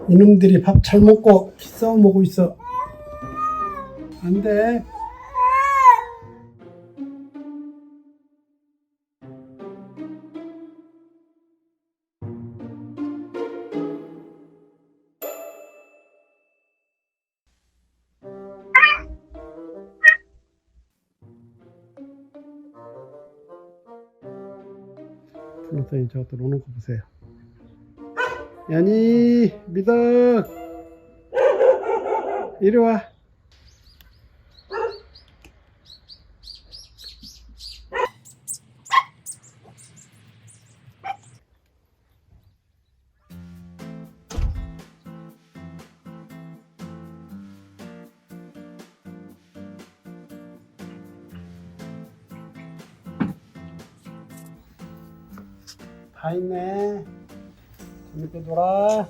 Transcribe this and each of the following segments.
이놈들이 밥 잘 먹고 싸워 먹고 있어. 안 돼. 불렀더니 저것들 오는 거 보세요. 연이, 미덕, 이리 와. 다 있네. 재밌게 놀아.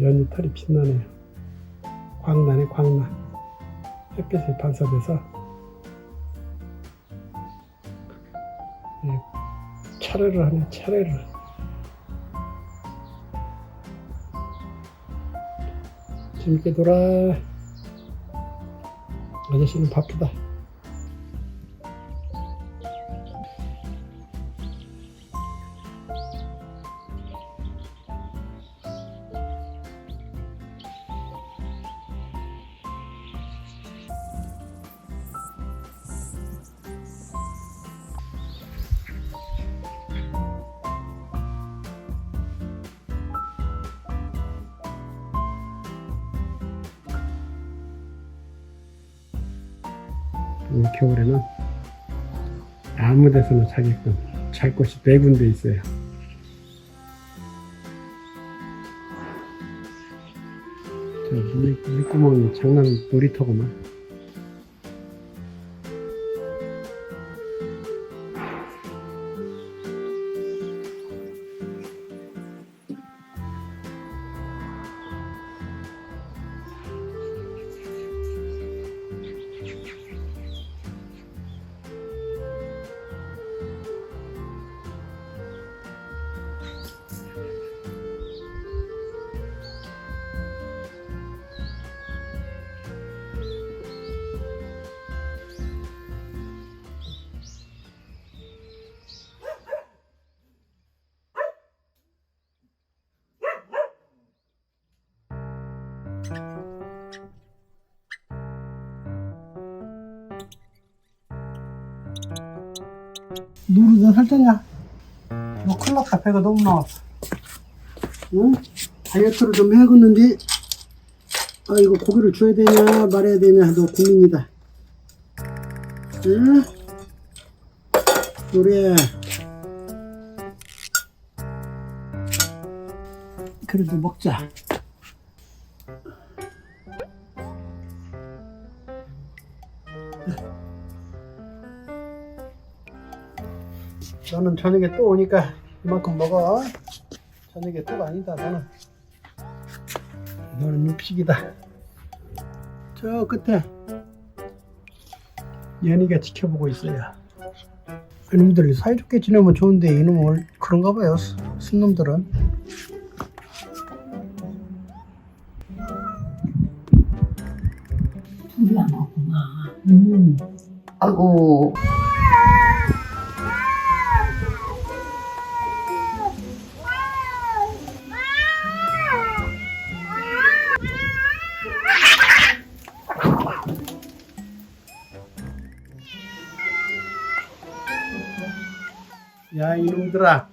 연이 털이 빛나네요. 광나네, 광나. 햇빛에 반사돼서 차례를 하네, 차례를. 재밌게 놀아. 아저씨는 바쁘다. 겨울에는 아무 데서나 자게끔 잘 곳이 4군데 있어요. 저 물구멍이 장난 놀이터구만. 누르, 너 살쪘냐? 너 큰일 났다. 배가 너무 나왔어. 응? 다이어트를 좀 해야겠는데, 아, 이거 고기를 줘야 되냐, 말아야 되냐, 너 고민이다. 응? 그래. 그래도 먹자. 너는 저녁에 또 오니까 이만큼 먹어. 저녁에 또가 아니다. 너는 육식이다. 저 끝에 연희가 지켜보고 있어요. 이놈들이 사이좋게 지내면 좋은데 이놈은 그런가 봐요. 순놈들은. 둘이 안 왔구나. 아이고. 야, 이놈들아.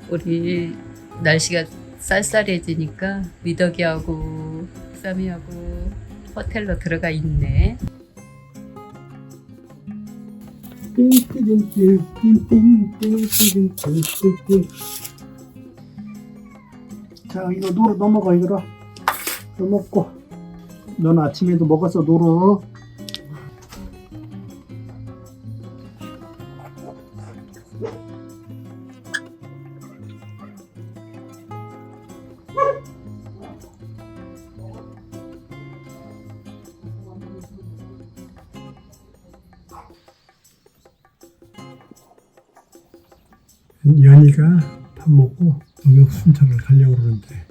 우리 날씨가 쌀쌀해지니까 미더기하고 쌈이하고 호텔로 들어가 있네. 띵띵띵띵띵띵띵띵띵. 자, 이거 노루 넘어가. 이거로 너 먹고. 넌 아침에도 먹었어, 노루. 연희가 밥 먹고 농협 순찰을 가려고 그러는데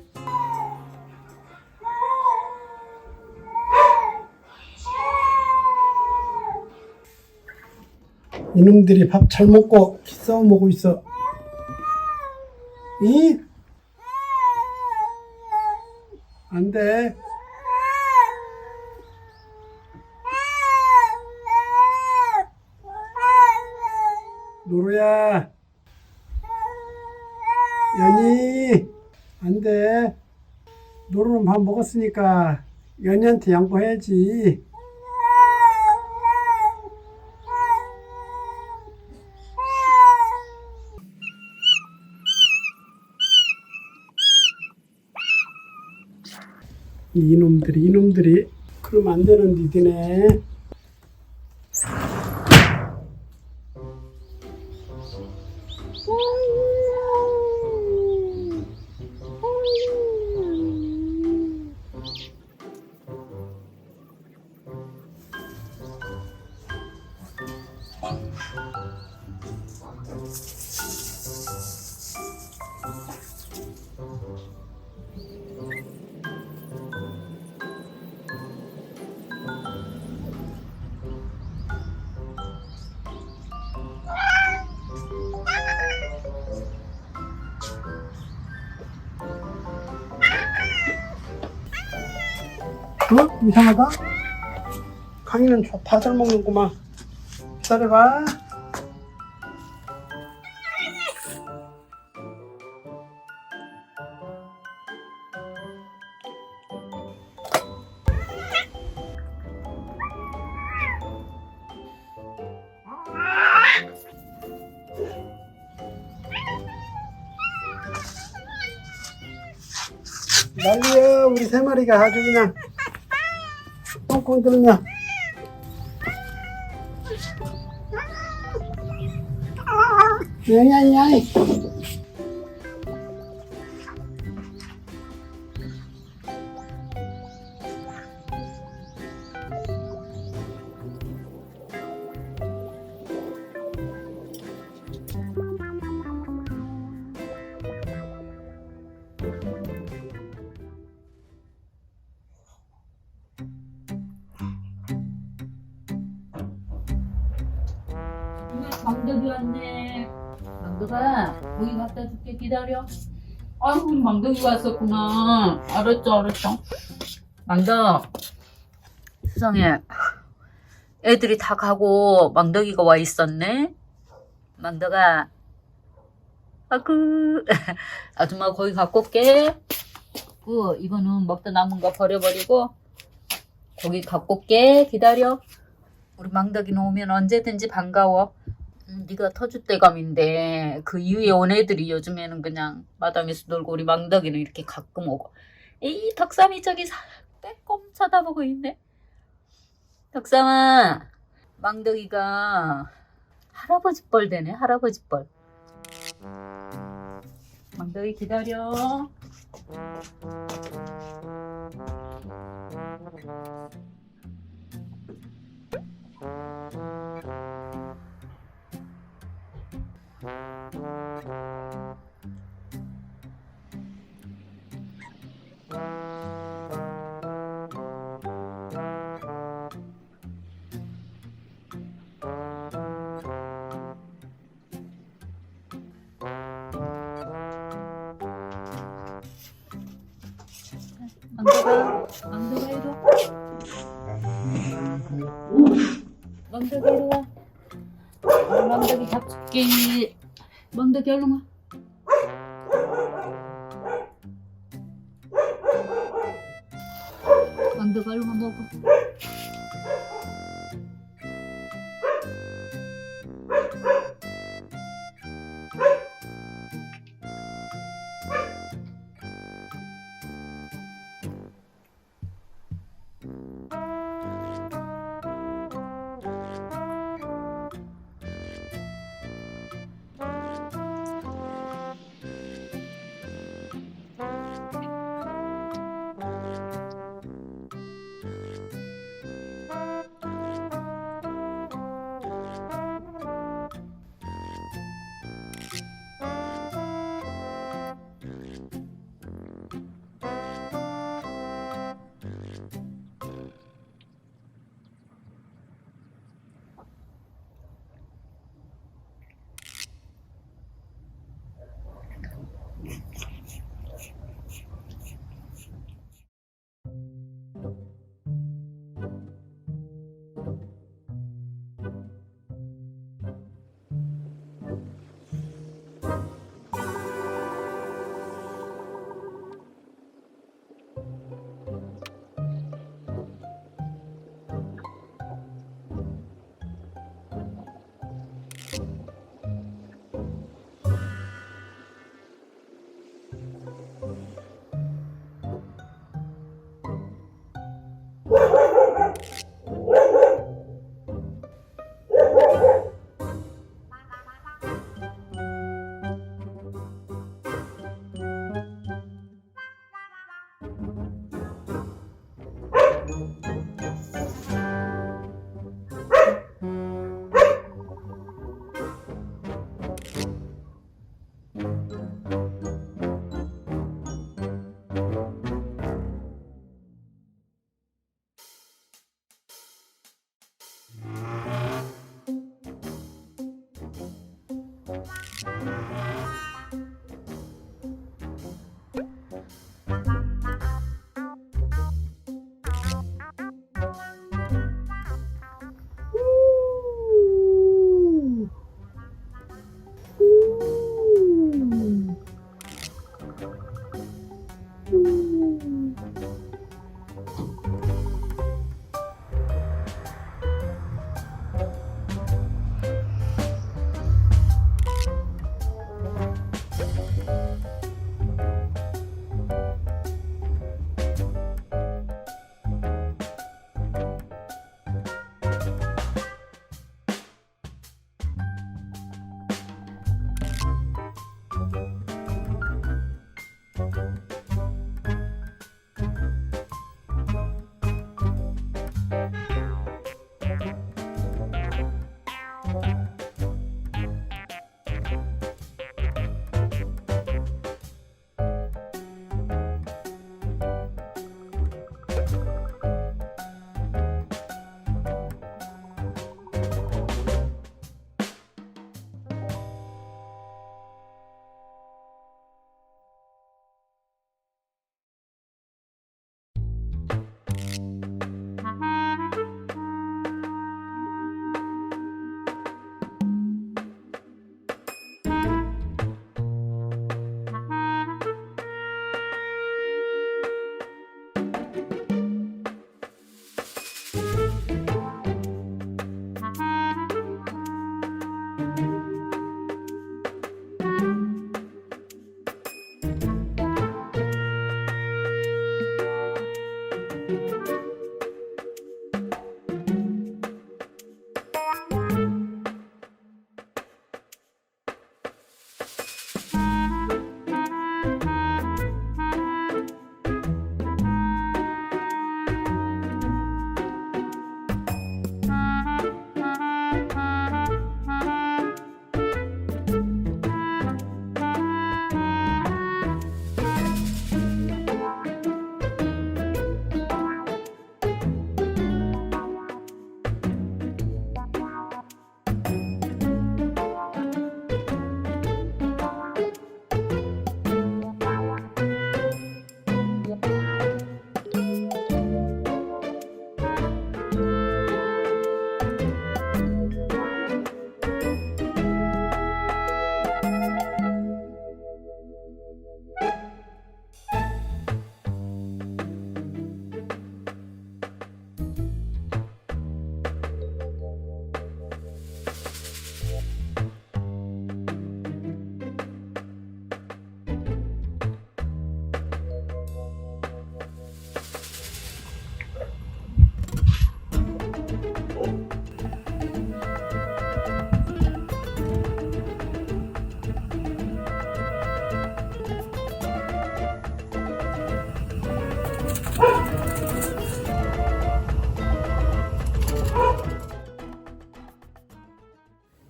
이놈들이 밥 잘 먹고 싸움 먹고 있어. 이? 안 돼. 노루야. 연희. 안 돼. 노루는 밥 먹었으니까 연희한테 양보해야지. 이놈들이 그러면 안 되는 니디네. 어? 이상하다? 강이는 다 잘 먹는구만. 기다려봐. 난리야. 우리 세 마리가 아주 그냥 꽁꽁 들으며. 야야야. 망덕이 왔네. 망덕아, 고기 갖다 줄게. 기다려. 아이고, 망덕이 왔었구나. 알았죠. 망덕, 세상에. 애들이 다 가고 망덕이가 와 있었네. 망덕아, 아그 아줌마 고기 갖고 올게. 이거는 먹다 남은 거 버려버리고 고기 갖고 올게. 기다려. 우리 망덕이는 오면 언제든지 반가워. 네가 터줏대감인데 그 이후에 온 애들이 요즘에는 그냥 마당에서 놀고 우리 망덕이는 이렇게 가끔 오고. 이 덕삼이 저기 빼꼼 쳐다보고 있네. 덕삼아, 망덕이가 할아버지 뻘 되네. 할아버지 뻘. 망덕이 기다려. 망덕아 이리 와. 망덕아 이리 와. 망덕이 밥 줄게. 망덕이 얼른 와. 망덕아 얼른 와 먹어.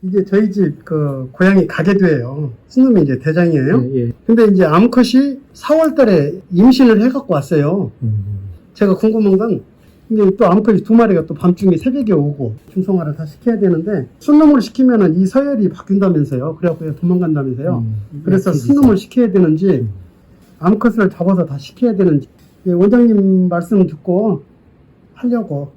이게 저희 집 그 고양이 가게도예요. 순놈이 이제 대장이에요. 예. 근데 이제 암컷이 4월 달에 임신을 해갖고 왔어요. 제가 궁금한 건, 근데 또 암컷이 2마리가 또 밤중에 새벽에 오고 중성화를 다 시켜야 되는데, 순놈을 시키면은 이 서열이 바뀐다면서요. 그래갖고 도망간다면서요. 그래서 순놈을 시켜야 되는지, 암컷을 잡아서 다 시켜야 되는지, 예, 원장님 말씀 듣고 하려고